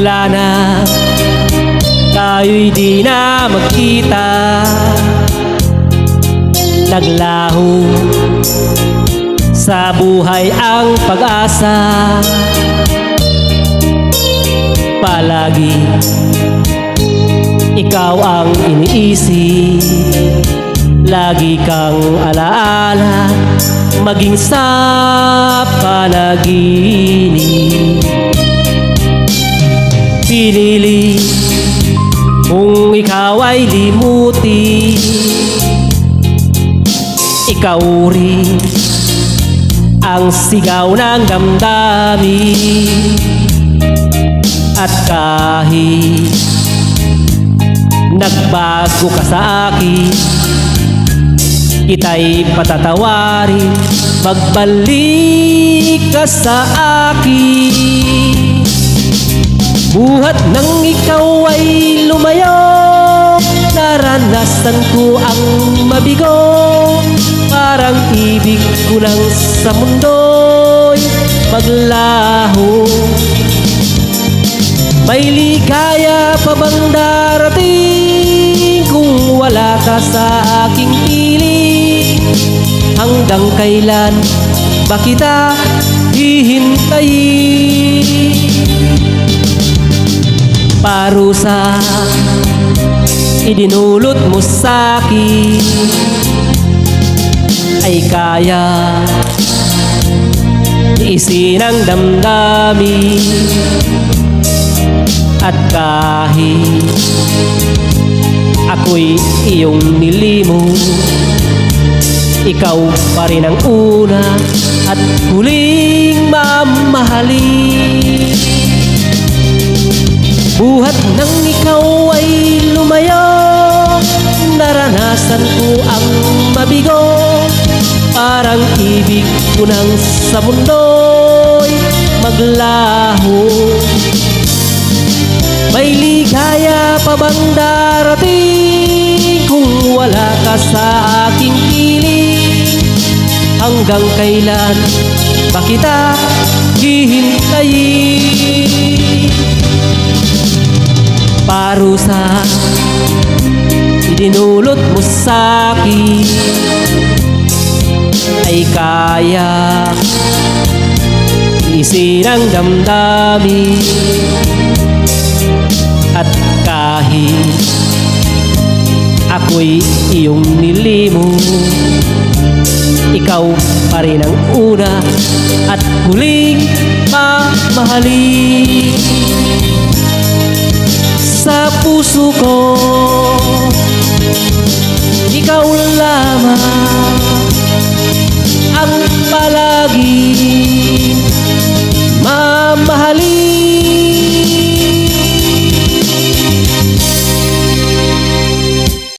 simula na tayo'y di na magkita, naglaho sa buhay ang pag-asa. Palagi ikaw ang iniisip, lagi kang alaala, maging sa panaginip. Pinili kung ikaw ay limuti, ikaw rin ang sigaw ng damdamin. At kahit nagbago ka sa akin, kita'y patatawarin, magbalik ka sa akin. Buhat nang ikaw ay lumayo, naranasan ko ang mabigo. Parang ibig ko lang sa mundo'y maglaho. May ligaya pa bang darating kung wala ka sa aking piling? Hanggang kailan ba kita hihintayin? Parusa idinulot mo sa'kin ay kaya tiisin ang damdamin. At kahit ako'y iyong nilimot, ikaw pa rin ang una at huling mamahalin. Buhat nang ikaw ay lumayo, naranasan ko ang mabigo. Parang ibig ko nang sa mundo'y maglaho. May ligaya pa bang darating kung wala ka sa aking piling? Hanggang kailan ba kita hihintayin? Parusa idinulot mo sa'kin ay kaya tiisin ang damdamin. At kahit ako'y iyong nilimot, ikaw pa rin ang una at huling mamahalin. Sa puso ko